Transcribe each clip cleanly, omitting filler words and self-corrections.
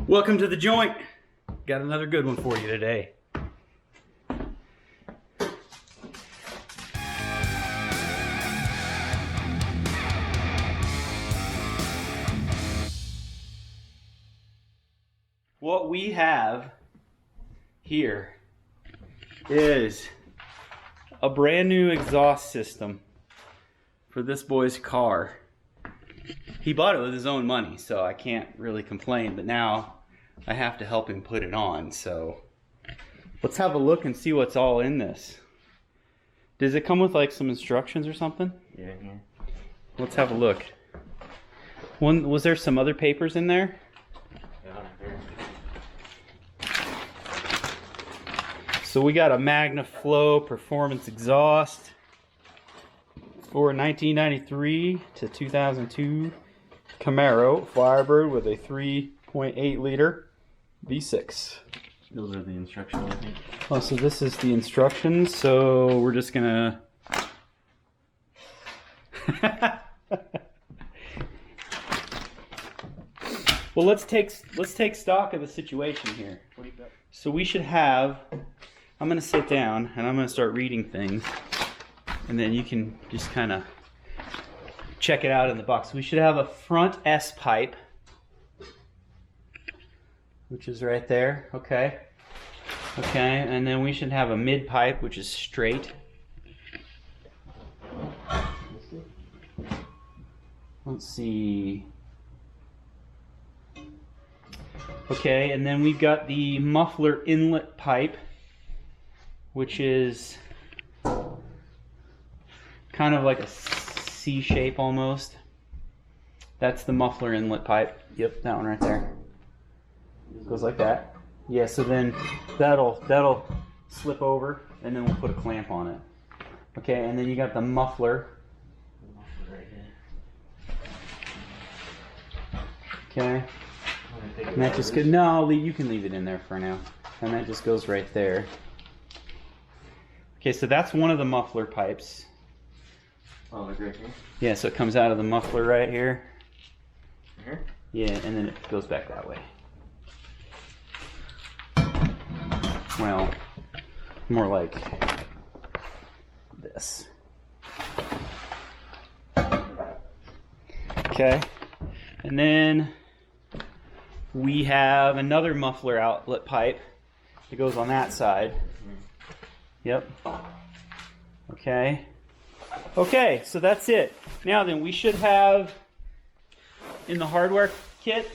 Welcome to the joint. Got another good one for you today. What we have here is a brand new exhaust system for this boy's car. He bought it with his own money, so I can't really complain, but now I have to help him put it on, so let's have a look and see what's all in this. Does it come with like some instructions or something? Yeah. Let's have a look. Was there some other papers in there? So we got a Magnaflow performance exhaust for 1993 to 2002 Camaro Firebird with a 3.8 liter V6. Those are the instructions, I think. Oh, so this is the instructions. So we're just gonna. Well, let's take stock of the situation here. What do you got? So we should have. I'm gonna sit down and I'm gonna start reading things, and then you can just kind of check it out in the box. We should have a front S pipe, which is right there. Okay. And then we should have a mid pipe, which is straight. Let's see. Okay, and then we've got the muffler inlet pipe, which is kind of like a C shape almost. That's the muffler inlet pipe. Yep, that one right there. Goes like that. Yeah, so then that'll slip over, and then we'll put a clamp on it. Okay, and then you got the muffler. Okay. And that just goes. No, you can leave it in there for now. And that just goes right there. Okay, so that's one of the muffler pipes. Oh, like right here? Yeah, so it comes out of the muffler right here. Here? Yeah, and then it goes back that way. Well, more like this. Okay, and then we have another muffler outlet pipe that goes on that side. Yep. Okay. Okay, so that's it. Now then, we should have in the hardware kit.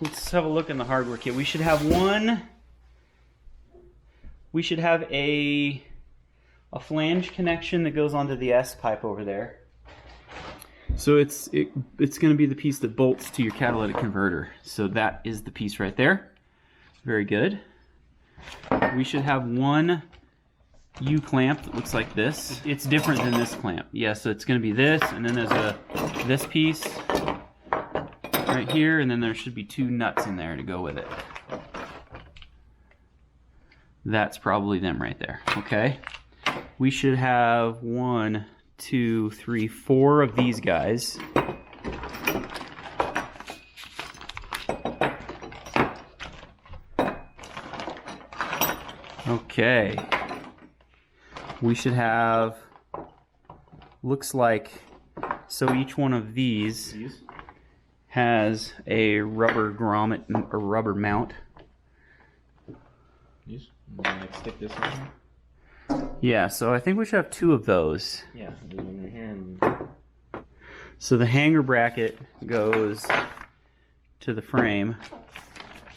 Let's have a look in the hardware kit. We should have a flange connection that goes onto the S pipe over there. So it's going to be the piece that bolts to your catalytic converter. So that is the piece right there. Very good. We should have one U clamp that looks like this. It's different than this clamp. Yeah, so it's going to be this, and then there's this piece right here, and then there should be two nuts in there to go with it. That's probably them right there. Okay. We should have 1, 2, 3, 4 of these guys. Okay. We should have, looks like, so each one of these has a rubber grommet or rubber mount. Like stick this in. Yeah, so I think we should have 2 of those. Yeah, do one right here. And... So the hanger bracket goes to the frame,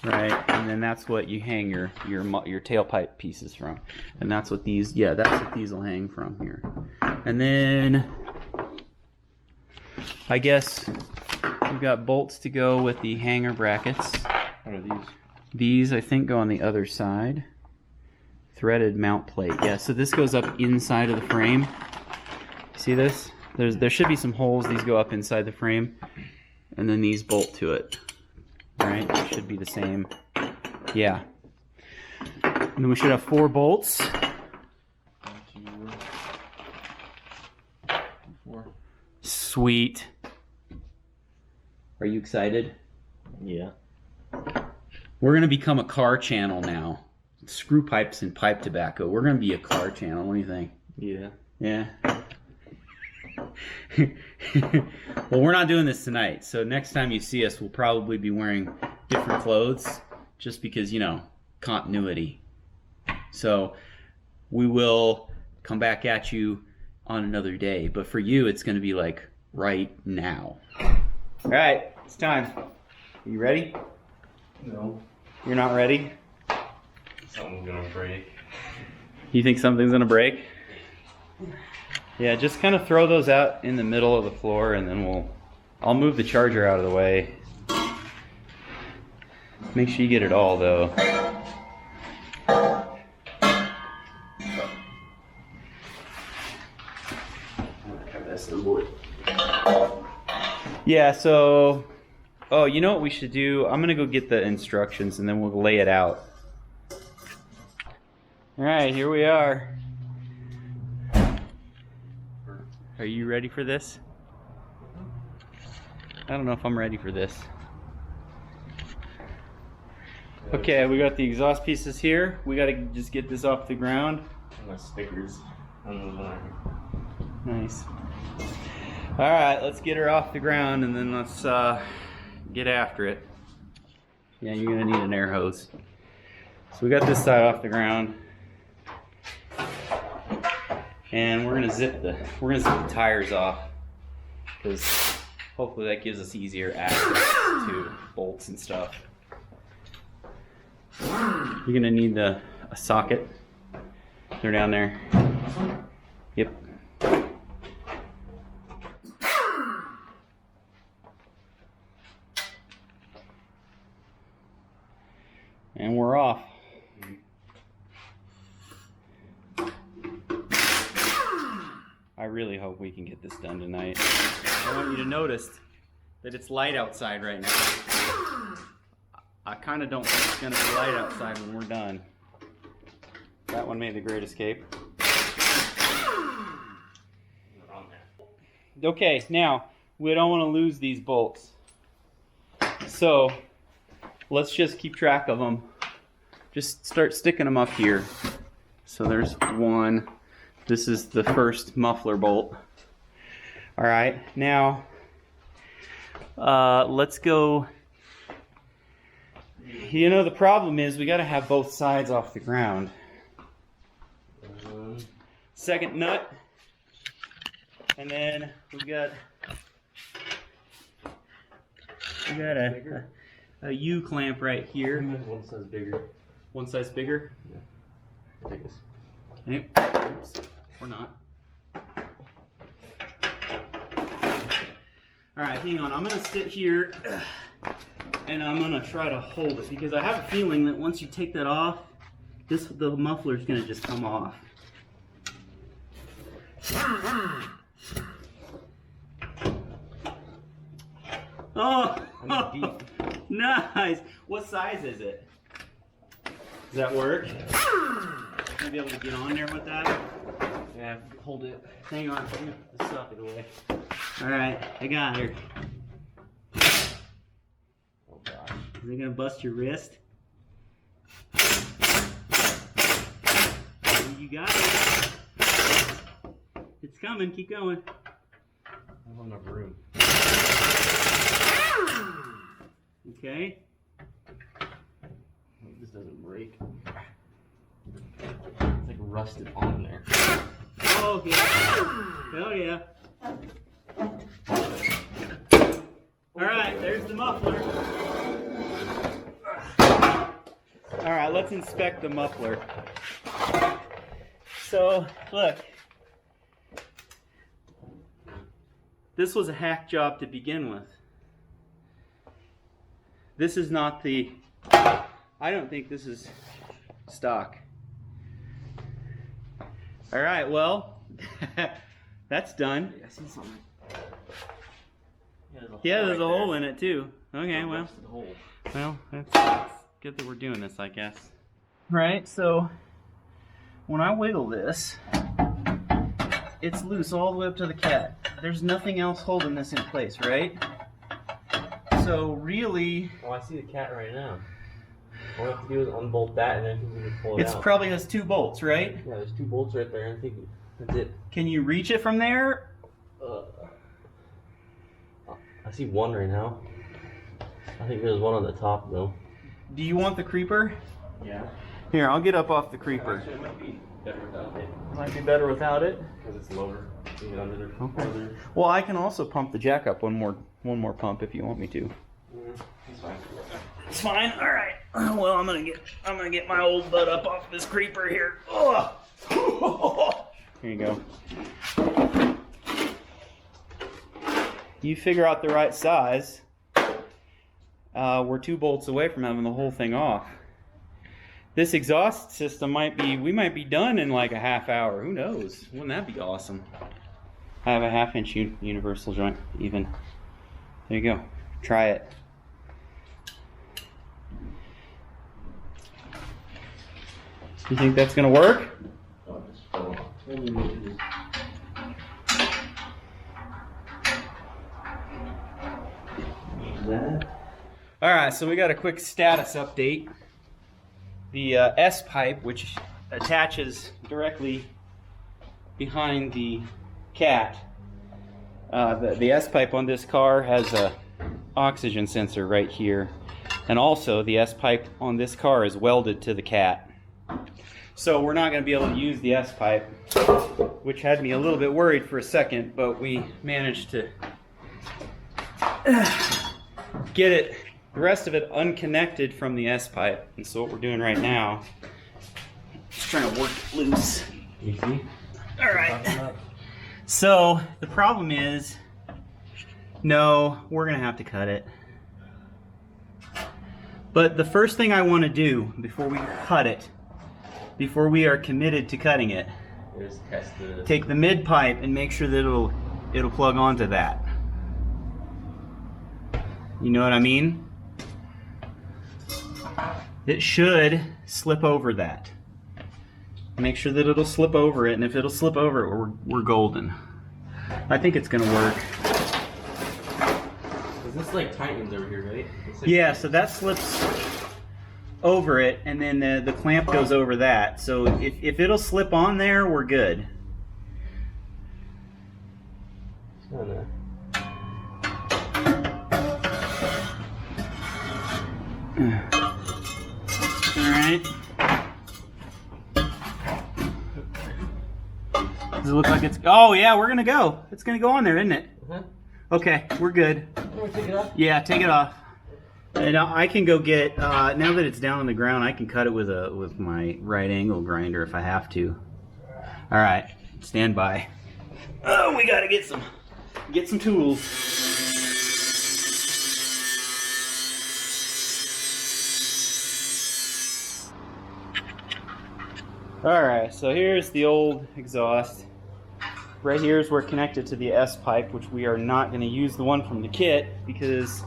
right? And then that's what you hang your tailpipe pieces from. And that's what these, yeah, that's what these will hang from here. And then I guess we've got bolts to go with the hanger brackets. What are these? These, I think, go on the other side. Threaded mount plate. Yeah, so this goes up inside of the frame. See this? There should be some holes. These go up inside the frame. And then these bolt to it. Right? It should be the same. Yeah. And then we should have 4 bolts. 1, 2, 4. Sweet. Are you excited? Yeah. We're gonna become a car channel now. Screw pipes and pipe tobacco. We're gonna be a car channel. What do you think? Yeah. Yeah. Well, we're not doing this tonight, so next time you see us, we'll probably be wearing different clothes, just because, you know, continuity. So we will come back at you on another day, but for you, it's going to be like right now. All right, it's time. You ready? No. You're not ready? Something's gonna break. You think something's going to break? Yeah, just kind of throw those out in the middle of the floor, and then I'll move the charger out of the way. Make sure you get it all, though. Yeah, so, oh, you know what we should do? I'm gonna go get the instructions, and then we'll lay it out. All right, here we are. Are you ready for this? I don't know if I'm ready for this. Okay, we got the exhaust pieces here. We gotta just get this off the ground. My stickers on the line. Nice. All right, let's get her off the ground, and then let's get after it. Yeah, you're gonna need an air hose. So we got this side off the ground. And we're gonna zip the tires off, because hopefully that gives us easier access to bolts and stuff. You're gonna need a socket. They're down there. Yep. And we're off. I really hope we can get this done tonight. I want you to notice that it's light outside right now. I kind of don't think it's going to be light outside when we're done. That one made the great escape. Okay, now, we don't want to lose these bolts. So, let's just keep track of them. Just start sticking them up here. So there's one. This is the first muffler bolt. All right, now let's go. You know, the problem is we got to have both sides off the ground. Second nut, and then we got a U clamp right here. One size bigger. One size bigger. Yeah. Take this. Okay. Oops. Or not. Alright, hang on. I'm going to sit here and I'm going to try to hold it, because I have a feeling that once you take that off, the muffler is going to just come off. Oh, nice. What size is it? Does that work? You'll be able to get on there with that? Yeah, hold it. Hang on, let's suck it away. Alright, I got her. Oh gosh. Is it gonna bust your wrist? You got it. It's coming, keep going. I don't have enough room. Okay. This doesn't break. It's like rusted on there. Oh yeah. Oh yeah. Alright, there's the muffler. Alright, let's inspect the muffler. So, look. This was a hack job to begin with. This is not the... I don't think this is stock. Alright, well, that's done. I see something. Yeah, there's a hole in it too. Okay, well, that's good that we're doing this, I guess. Right, so when I wiggle this, it's loose all the way up to the cat. There's nothing else holding this in place, right? So really, Oh, I see the cat right now. All I have to do is unbolt that and then we can pull it it out. probably has 2 bolts, right? Yeah, there's 2 bolts right there. I think that's it. Can you reach it from there? I see one right now. I think there's one on the top though. Do you want the creeper? Yeah. Here, I'll get up off the creeper. Actually, it might be better without it. Might be better without it. Because it's lower. You get under there. Okay. Well, I can also pump the jack up one more pump if you want me to. It's fine. It's fine. All right. Well, I'm gonna get my old butt up off this creeper here. Oh. Here you go. You figure out the right size. We're 2 bolts away from having the whole thing off. This exhaust system we might be done in like a half hour. Who knows? Wouldn't that be awesome? I have a 1/2 inch universal joint even. There you go. Try it. You think that's gonna work? Oh, just fell off. Alright, so we got a quick status update. The S pipe, which attaches directly behind the cat, the S pipe on this car has a oxygen sensor right here, and also the S pipe on this car is welded to the cat. So we're not going to be able to use the S pipe, which had me a little bit worried for a second, but we managed to get it, the rest of it unconnected from the S pipe. And so what we're doing right now is trying to work it loose. You see? All right. So the problem is, no, we're gonna have to cut it. But the first thing I want to do before we cut it, before we are committed to cutting it, Just test the... take the mid pipe and make sure that it'll plug onto that. You know what I mean? It should slip over that. Make sure that it'll slip over it, and if it'll slip over it, we're golden. I think it's gonna work. Is this like tightens over here, right? Like Yeah, so that slips over it, and then the clamp goes over that. So if it'll slip on there, we're good. It's not there. Alright. Does it look like it's... Oh yeah, we're gonna go. It's gonna go on there, isn't it? Okay, we're good. Want to take it off? Yeah, take it off. And I can go get, now that it's down on the ground, I can cut it with my right angle grinder if I have to. Alright, stand by. Oh, we gotta get some tools. Alright, so here's the old exhaust. Right here is where connected to the S pipe, which we are not going to use the one from the kit because,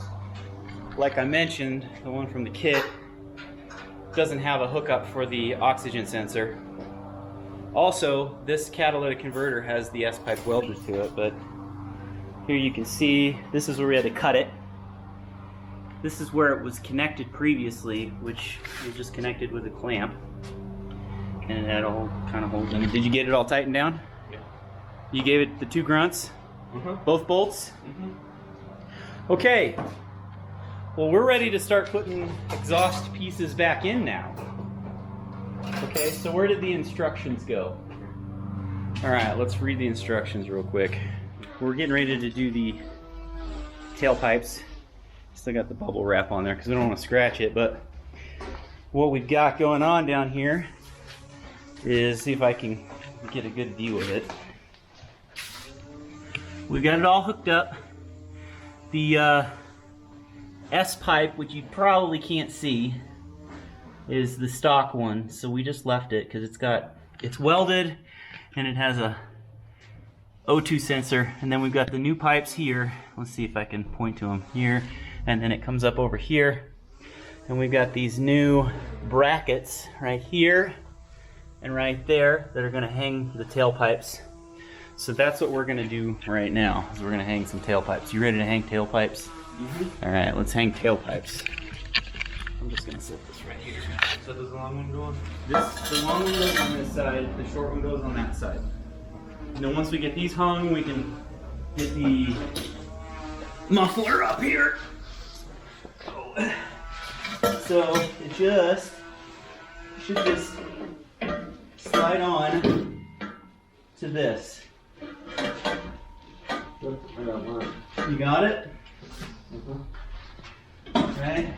like I mentioned, the one from the kit doesn't have a hookup for the oxygen sensor. Also, this catalytic converter has the S pipe welded to it, but here you can see this is where we had to cut it. This is where it was connected previously, which was just connected with a clamp. And that all kind of holds in. Did you get it all tightened down? Yeah. You gave it the 2 grunts? Both bolts? Okay. Well, we're ready to start putting exhaust pieces back in now. Okay, so where did the instructions go? Alright, let's read the instructions real quick. We're getting ready to do the tailpipes. Still got the bubble wrap on there because we don't want to scratch it, but what we've got going on down here is, see if I can get a good view of it. We got it all hooked up. The S pipe, which you probably can't see, is the stock one, so we just left it because it's welded and it has a O2 sensor. And then we've got the new pipes here. Let's see if I can point to them here, and then it comes up over here. And we've got these new brackets right here and right there that are going to hang the tailpipes. So that's what we're going to do right now, is we're going to hang some tailpipes. You ready to hang tailpipes? All right, let's hang tailpipes. I'm just gonna set this right here. So does the long one go on? The long one goes on this side, the short one goes on that side. And then once we get these hung, we can get the muffler up here. So it should just slide on to this. I got mine. You got it? Okay.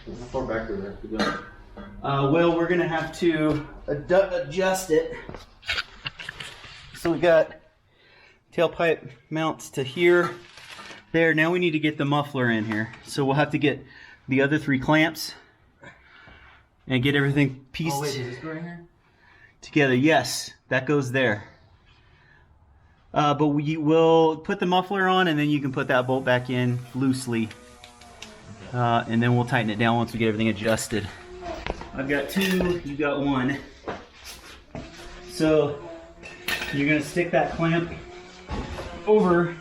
How far back do we have to go? Well, we're gonna have to adjust it. So we got tailpipe mounts to here, there. Now we need to get the muffler in here. So we'll have to get the other 3 clamps and get everything pieced Does this go right here? together. Yes, that goes there. But we will put the muffler on, and then you can put that bolt back in loosely. And then we'll tighten it down once we get everything adjusted. I've got 2, you got 1. So you're gonna stick that clamp over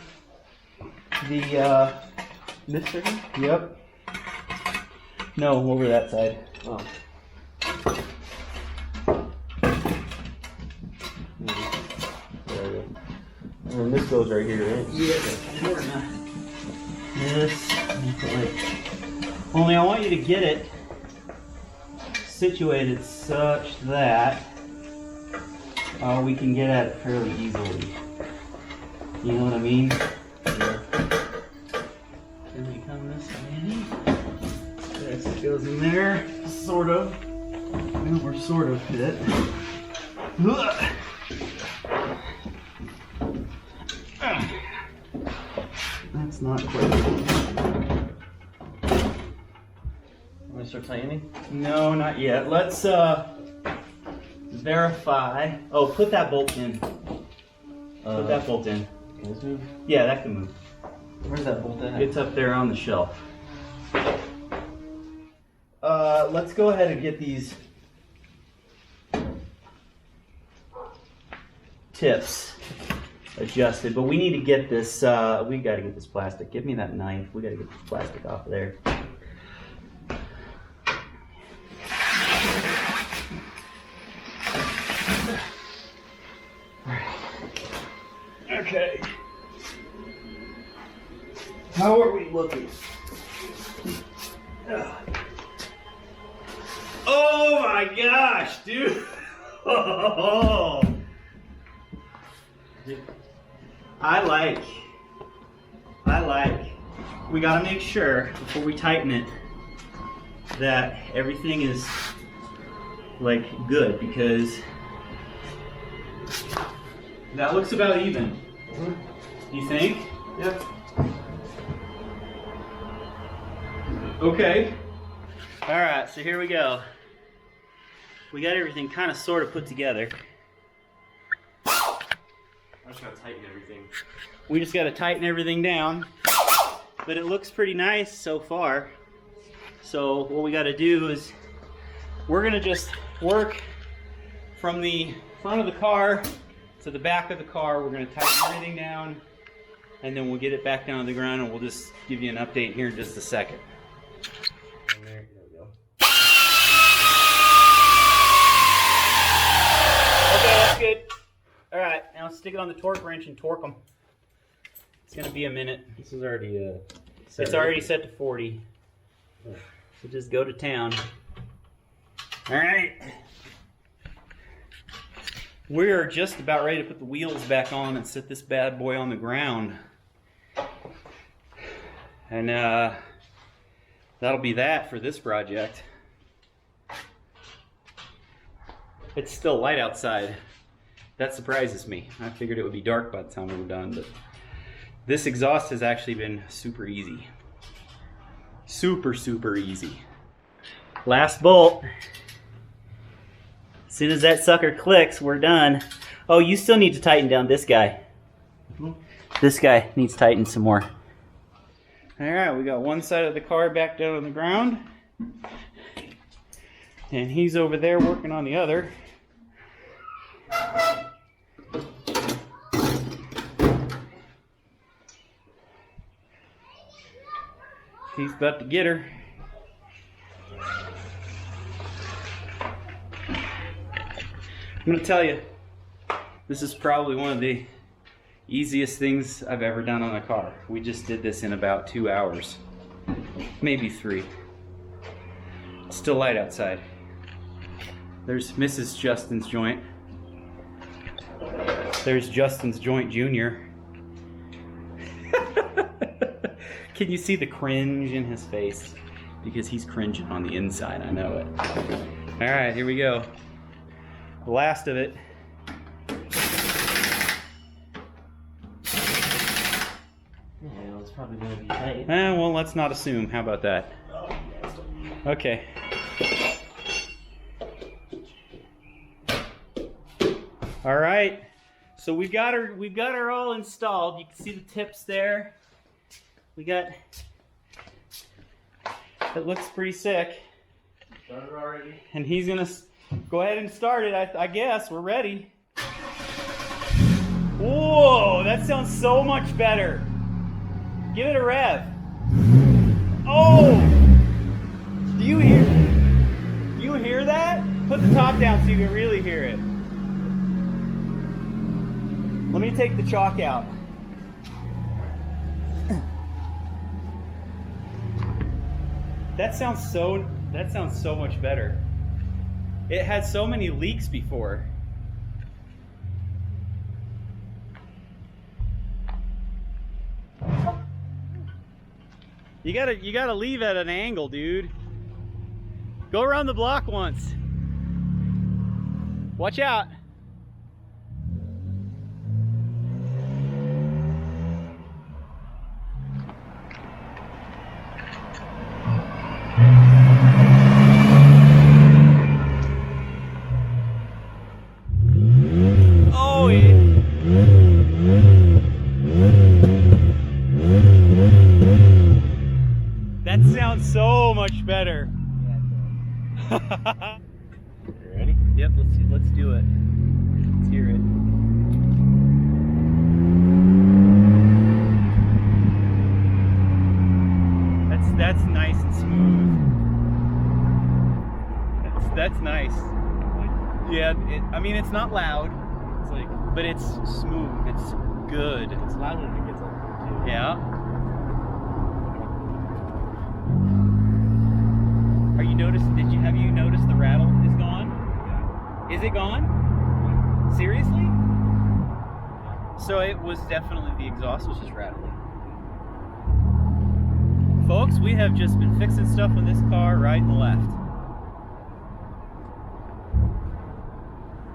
the This second? Yep. No, over that side. Oh. There we go. And then this goes right here, right? Yes. This. Only I want you to get it situated such that we can get at it fairly easily. You know what I mean? Yeah. Can we come this way? Yes, it goes in there, sort of. Well, we're sort of fit. That's not quite. Want to start tightening? No, not yet. Let's verify. Oh, put that bolt in. Put that bolt in. Can this move? Yeah, that can move. Where's that bolt at? It's up there on the shelf. Let's go ahead and get these tips adjusted, but we need to get this, we gotta get this plastic. Give me that knife. We gotta get this plastic off of there. Okay. How are we looking? Oh my gosh, dude! Oh. I like. We gotta make sure before we tighten it that everything is like good, because that looks about even. You think? Yep. Okay. All right, so here we go. We got everything kind of sort of put together. I just gotta tighten everything. We just got to tighten everything down, but it looks pretty nice so far. So what we got to do is we're going to just work from the front of the car to the back of the car. We're going to tighten everything down, and then we'll get it back down to the ground, and we'll just give you an update here in just a second. There we go. Okay, that's good. All right, now stick it on the torque wrench and torque them. It's going to be a minute. This is already set. It's already set to 40. So just go to town. All right. We're just about ready to put the wheels back on and set this bad boy on the ground. And that'll be that for this project. It's still light outside. That surprises me. I figured it would be dark by the time we were done, but this exhaust has actually been super easy. Super easy. Last bolt. As soon as that sucker clicks, we're done. Oh, you still need to tighten down this guy. This guy needs tightened some more. All right, we got one side of the car back down on the ground, and he's over there working on the other. He's about to get her. I'm gonna tell you, this is probably one of the easiest things I've ever done on a car. We just did this in about 2 hours, maybe 3. It's still light outside. There's Mrs. Justin's joint. There's Justin's joint Jr. Can you see the cringe in his face? Because he's cringing on the inside, I know it. All right, here we go. The last of it. Yeah, it's probably gonna be tight. Well, let's not assume. How about that? Okay. All right. So we've got her all installed. You can see the tips there. We got. It looks pretty sick. Started already. And he's gonna go ahead and start it. I guess we're ready. Whoa, that sounds so much better. Give it a rev. Oh, do you hear that? Put the top down so you can really hear it. Let me take the chalk out. That sounds so much better. It had so many leaks before. You gotta leave at an angle, dude. Go around the block once. Watch out. Oh, yeah. That sounds so much better. You ready? Yep, let's do it. Let's hear it. That's nice and smooth. That's nice. Yeah, I mean it's not loud. It's like, But it's smooth. It's good. it's loud when it gets up there too. Yeah. Have you noticed the rattle is gone? Yeah. Is it gone? Seriously? So it was definitely the exhaust was just rattling. Folks, we have just been fixing stuff on this car right and left.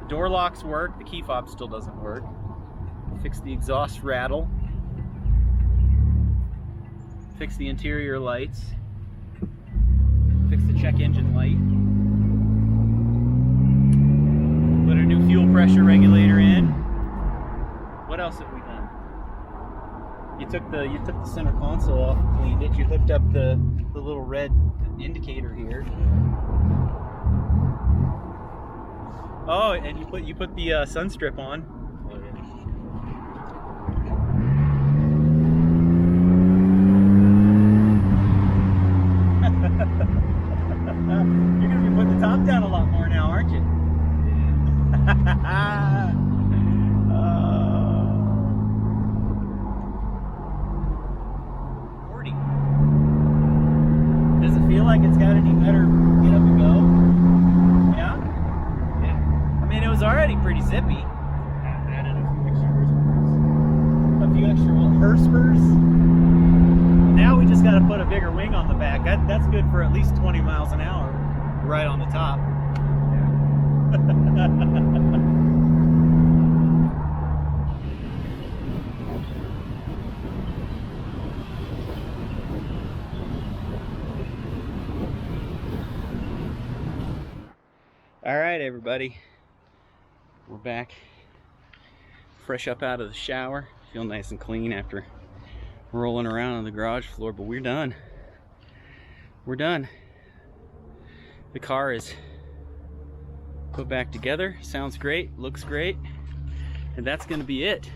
The door locks work, the key fob still doesn't work. Fix the exhaust rattle. Fix the interior lights. Fix the check engine light. Put a new fuel pressure regulator in. What else have we done? You took the center console off and cleaned it. You hooked up the little red indicator here. Oh, and you put the sun strip on. You're gonna be putting the top down a lot more now, aren't you? Does it feel like it's got any better get up and go? Yeah? Yeah. I mean, it was already pretty zippy. Added a few extra horsepower. A few extra Herspers. Now we just got to put a bigger wing on the back. That's good for at least 20 miles an hour, right on the top. All right, everybody, we're back, fresh up out of the shower, feel nice and clean after rolling around on the garage floor, but we're done. We're done. The car is put back together, sounds great, looks great, and that's gonna be it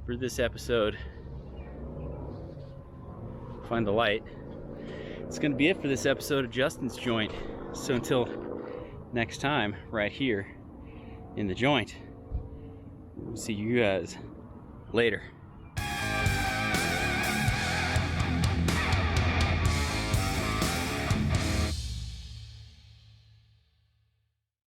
for this episode. Find the light. It's going to be it for this episode of Justin's Joint. So until next time, right here in the joint, we'll see you guys later.